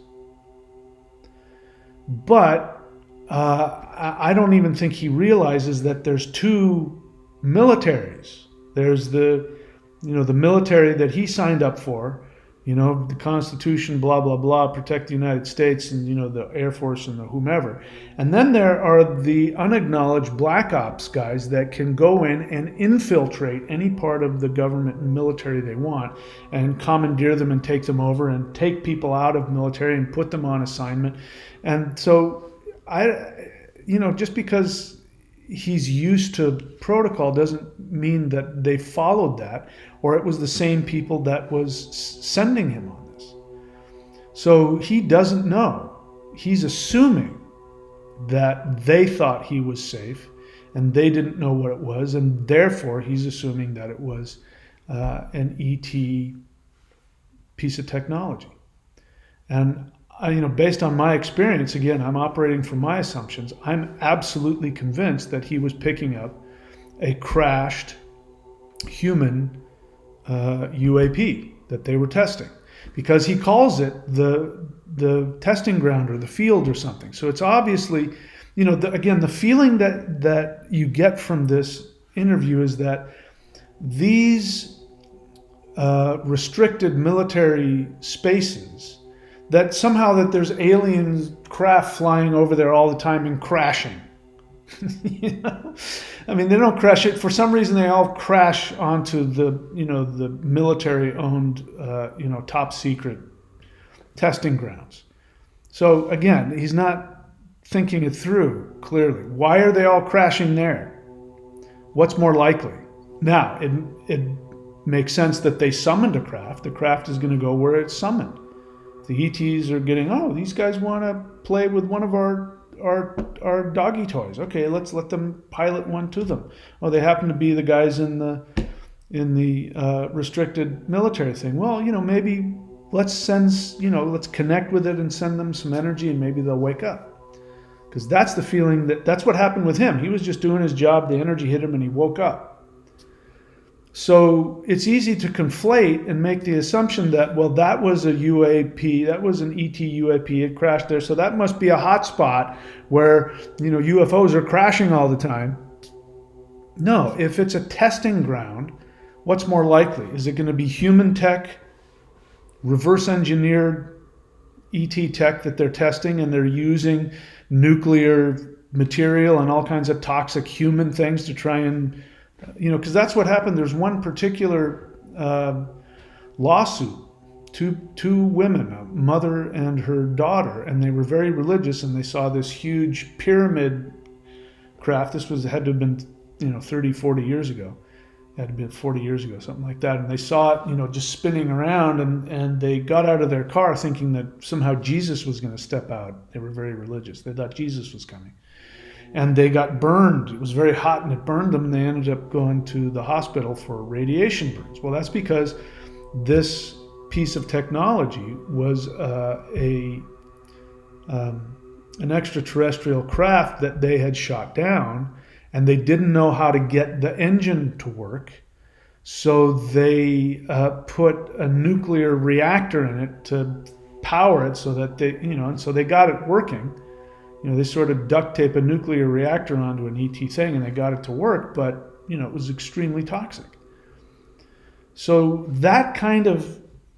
Speaker 1: But I don't even think he realizes that there's two militaries. There's the military that he signed up for, the Constitution, blah, blah, blah, protect the United States, and, the Air Force and the whomever. And then there are the unacknowledged black ops guys that can go in and infiltrate any part of the government and military they want and commandeer them and take them over and take people out of military and put them on assignment. And so just because he's used to protocol doesn't mean that they followed that, or it was the same people that was sending him on this. So he doesn't know. He's assuming that they thought he was safe and they didn't know what it was, and therefore he's assuming that it was an ET piece of technology. And based on my experience, again, I'm operating from my assumptions, I'm absolutely convinced that he was picking up a crashed human UAP that they were testing, because he calls it the testing ground or the field or something. So it's obviously, the feeling that you get from this interview is that these restricted military spaces, that somehow that there's alien craft flying over there all the time and crashing. I mean, they don't crash it. For some reason, they all crash onto the military-owned, top secret testing grounds. So again, he's not thinking it through clearly. Why are they all crashing there? What's more likely? Now, it makes sense that they summoned a craft. The craft is going to go where it's summoned. The ETs are getting, these guys want to play with one of our doggy toys. Okay, let's let them pilot one to them. Oh, they happen to be the guys in the restricted military thing. Well, maybe let's connect with it and send them some energy, and maybe they'll wake up. Because that's the feeling that's what happened with him. He was just doing his job, the energy hit him, and he woke up. So it's easy to conflate and make the assumption that, well, that was a UAP, that was an ET UAP, it crashed there, so that must be a hot spot where, UFOs are crashing all the time. No, if it's a testing ground, what's more likely? Is it going to be human tech, reverse engineered ET tech that they're testing, and they're using nuclear material and all kinds of toxic human things to try and because that's what happened. There's one particular lawsuit, two women, a mother and her daughter, and they were very religious, and they saw this huge pyramid craft. This had to have been 30, 40 years ago. It had to have been 40 years ago, something like that. And they saw it, just spinning around, and they got out of their car thinking that somehow Jesus was going to step out. They were very religious. They thought Jesus was coming. And they got burned. It was very hot and it burned them, and they ended up going to the hospital for radiation burns. Well, that's because this piece of technology was an extraterrestrial craft that they had shot down, and they didn't know how to get the engine to work. So they put a nuclear reactor in it to power it so that and so they got it working. They sort of duct tape a nuclear reactor onto an ET thing, and they got it to work, but, it was extremely toxic. So that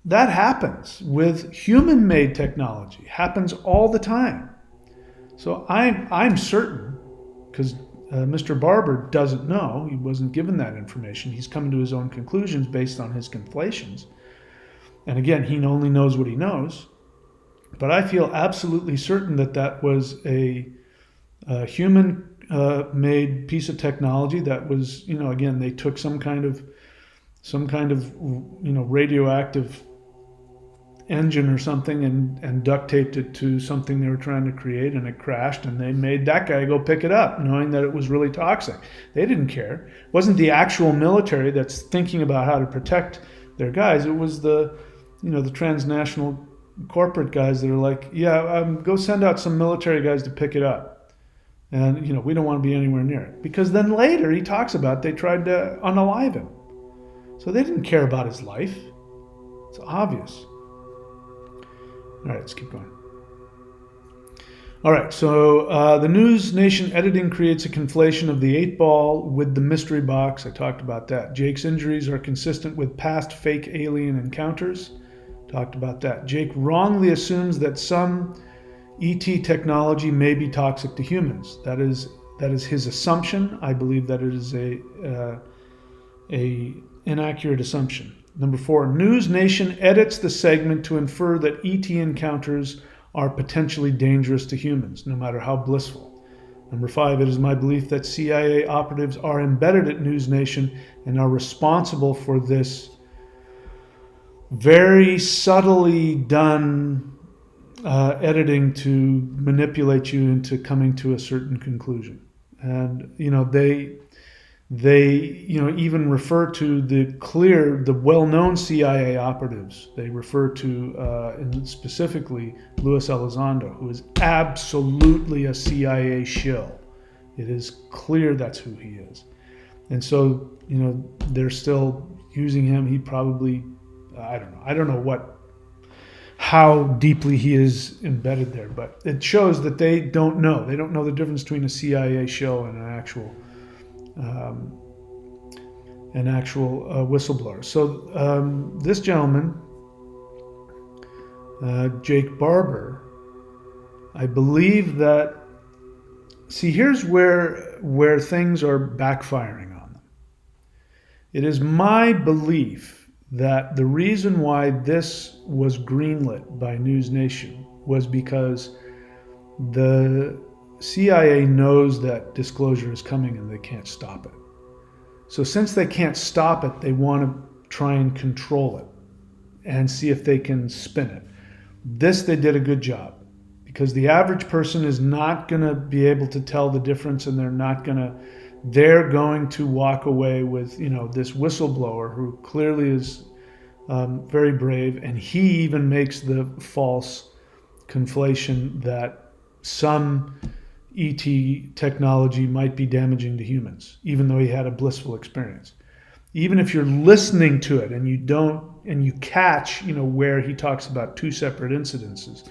Speaker 1: happens with human-made technology, happens all the time. So I'm certain, because Mr. Barber doesn't know, he wasn't given that information, he's coming to his own conclusions based on his conflations. And again, he only knows what he knows. But I feel absolutely certain that was a human-made piece of technology that was, again, they took some kind of radioactive engine or something and duct taped it to something they were trying to create, and it crashed, and they made that guy go pick it up, knowing that it was really toxic. They didn't care. It wasn't the actual military that's thinking about how to protect their guys. It was the transnational corporate guys that are like, yeah, go send out some military guys to pick it up. And, we don't want to be anywhere near it. Because then later he talks about they tried to unalive him. So they didn't care about his life. It's obvious. All right, let's keep going. All right, so the News Nation editing creates a conflation of the 8-ball with the mystery box. I talked about that. Jake's injuries are consistent with past fake alien encounters. Talked about that. Jake wrongly assumes that some ET technology may be toxic to humans. That is his assumption. I believe that it is a inaccurate assumption. Number 4, News Nation edits the segment to infer that ET encounters are potentially dangerous to humans, no matter how blissful. Number 5, it is my belief that CIA operatives are embedded at News Nation and are responsible for this very subtly done editing to manipulate you into coming to a certain conclusion. And, they even refer to the well-known CIA operatives. They refer to specifically Luis Elizondo, who is absolutely a CIA shill. It is clear that's who he is. And so, they're still using him. He probably, I don't know how deeply he is embedded there, but it shows that they don't know. They don't know the difference between a CIA shill and an actual whistleblower. So this gentleman, Jake Barber, I believe that. See, here's where things are backfiring on them. It is my belief that the reason why this was greenlit by News Nation was because the CIA knows that disclosure is coming and they can't stop it. So since they can't stop it, they want to try and control it and see if they can spin it. This they did a good job, because the average person is not going to be able to tell the difference, and they're going to walk away with, this whistleblower who clearly is very brave, and he even makes the false conflation that some ET technology might be damaging to humans, even though he had a blissful experience. Even if you're listening to it and you catch, where he talks about 2 separate incidences,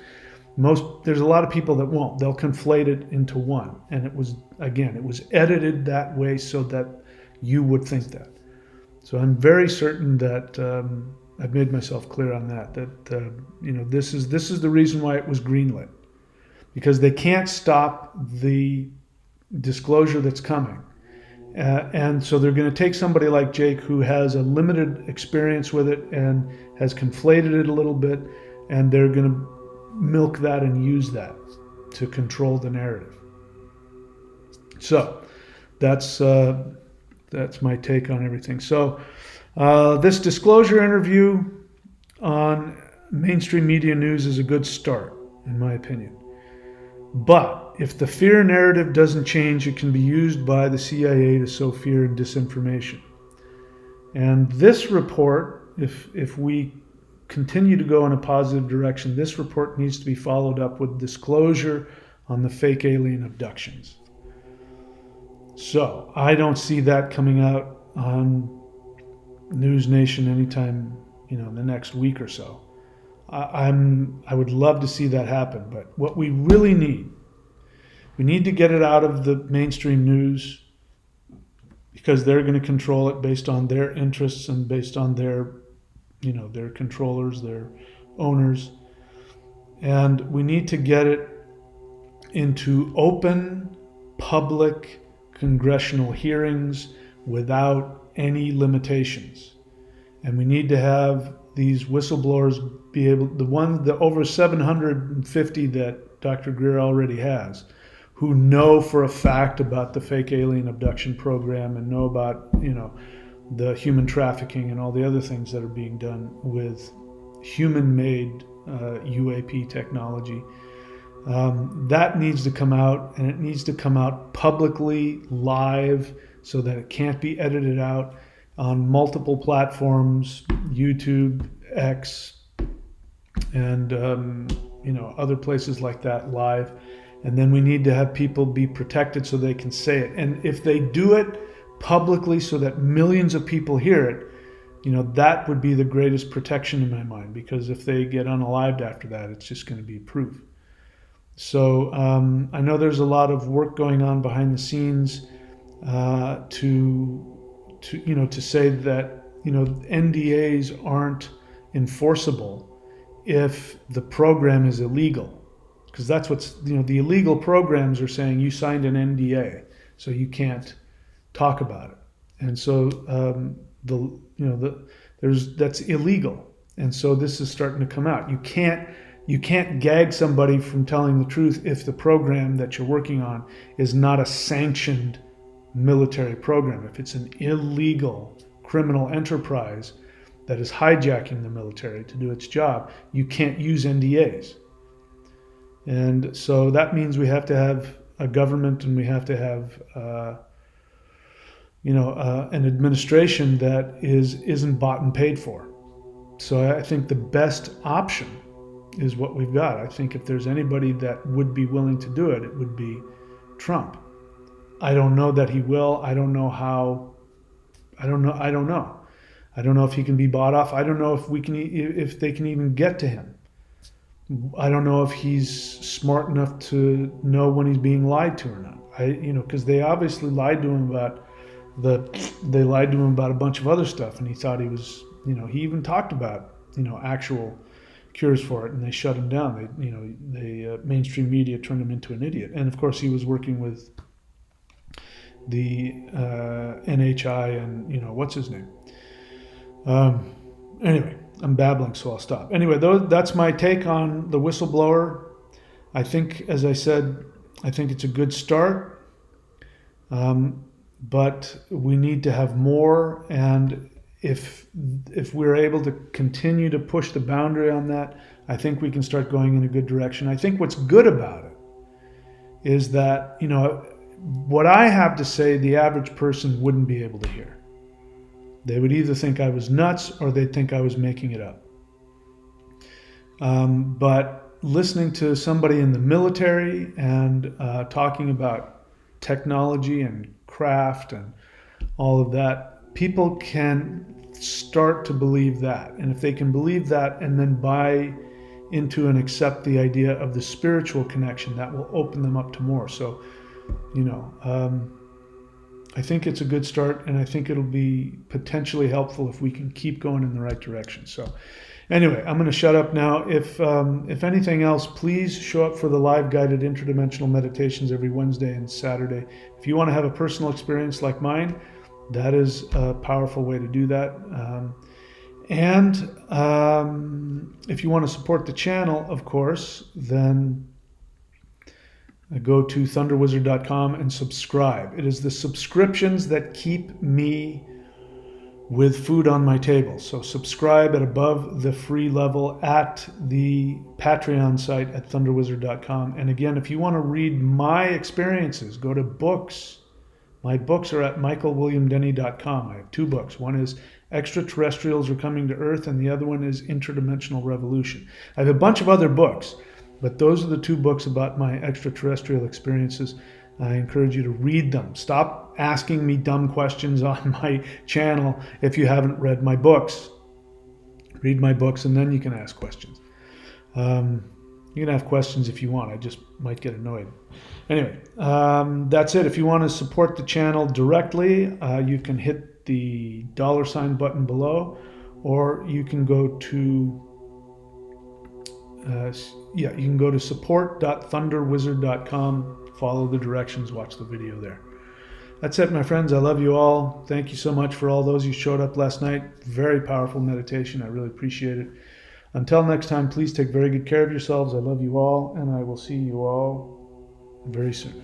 Speaker 1: there's a lot of people that won't. They'll conflate it into one. And it was edited that way so that you would think that. So I'm very certain that I've made myself clear on that this is the reason why it was greenlit. Because they can't stop the disclosure that's coming. And so they're going to take somebody like Jake, who has a limited experience with it and has conflated it a little bit, and they're going to milk that and use that to control the narrative. So that's my take on everything. So this disclosure interview on mainstream media news is a good start, in my opinion. But if the fear narrative doesn't change, it can be used by the CIA to sow fear and disinformation. And this report, if we continue to go in a positive direction, this report needs to be followed up with disclosure on the fake alien abductions. So I don't see that coming out on News Nation anytime, in the next week or so. I would love to see that happen, but what we really need to get it out of the mainstream news, because they're going to control it based on their interests and based on their controllers, their owners. And we need to get it into open, public, congressional hearings without any limitations. And we need to have these whistleblowers be able, the over 750 that Dr. Greer already has, who know for a fact about the fake alien abduction program and know about, the human trafficking and all the other things that are being done with human-made UAP technology. That needs to come out, and it needs to come out publicly, live, so that it can't be edited out on multiple platforms, YouTube, X, and other places like that live. And then we need to have people be protected so they can say it. And if they do it publicly so that millions of people hear it, that would be the greatest protection in my mind, because if they get unalived after that, it's just going to be proof. So I know there's a lot of work going on behind the scenes to say that NDAs aren't enforceable if the program is illegal, because that's what's the illegal programs are saying you signed an NDA, so you can't talk about it, and so that's illegal, and so this is starting to come out. You can't gag somebody from telling the truth if the program that you're working on is not a sanctioned military program. If it's an illegal criminal enterprise that is hijacking the military to do its job, you can't use NDAs. And so that means we have to have a government, and we have to have an administration that isn't bought and paid for. So I think the best option is what we've got. I think if there's anybody that would be willing to do it, it would be Trump. I don't know that he will. I don't know how. I don't know. I don't know if he can be bought off. I don't know if they can even get to him. I don't know if he's smart enough to know when he's being lied to or not. Because they obviously lied to him about a bunch of other stuff, and he thought he was. He even talked about actual cures for it, and they shut him down. They mainstream media turned him into an idiot, and of course he was working with the NHI and what's his name. Anyway, I'm babbling, so I'll stop. Anyway, that's my take on the whistleblower. I think, as I said, I think it's a good start, but we need to have more. And if we're able to continue to push the boundary on that, I think we can start going in a good direction. I think what's good about it is that what I have to say, the average person wouldn't be able to hear. They would either think I was nuts or they'd think I was making it up. But listening to somebody in the military and talking about technology and craft and all of that, people can start to believe that. And if they can believe that and then buy into and accept the idea of the spiritual connection, that will open them up to more. So, I think it's a good start, and I think it'll be potentially helpful if we can keep going in the right direction. So anyway, I'm going to shut up now. If anything else, please show up for the live guided interdimensional meditations every Wednesday and Saturday. If you want to have a personal experience like mine, that is a powerful way to do that. And if you want to support the channel, of course, then go to thunderwizard.com and subscribe. It is the subscriptions that keep me with food on my table. So subscribe at above the free level at the Patreon site at thunderwizard.com. And again, if you want to read my experiences, go to books. My books are at michaelwilliamdenny.com. I have two books. One is Extraterrestrials Are Coming to Earth, and the other one is Interdimensional Revolution. I have a bunch of other books, but those are the two books about my extraterrestrial experiences. I encourage you to read them. Stop asking me dumb questions on my channel if you haven't read my books. Read my books, and then you can ask questions. You can have questions if you want. I just might get annoyed. Anyway, that's it. If you want to support the channel directly, you can hit the $ button below, or you can go to you can go to support.thunderwizard.com, follow the directions, watch the video there. That's it, my friends. I love you all. Thank you so much for all those who showed up last night. Very powerful meditation. I really appreciate it. Until next time, please take very good care of yourselves. I love you all, and I will see you all very soon.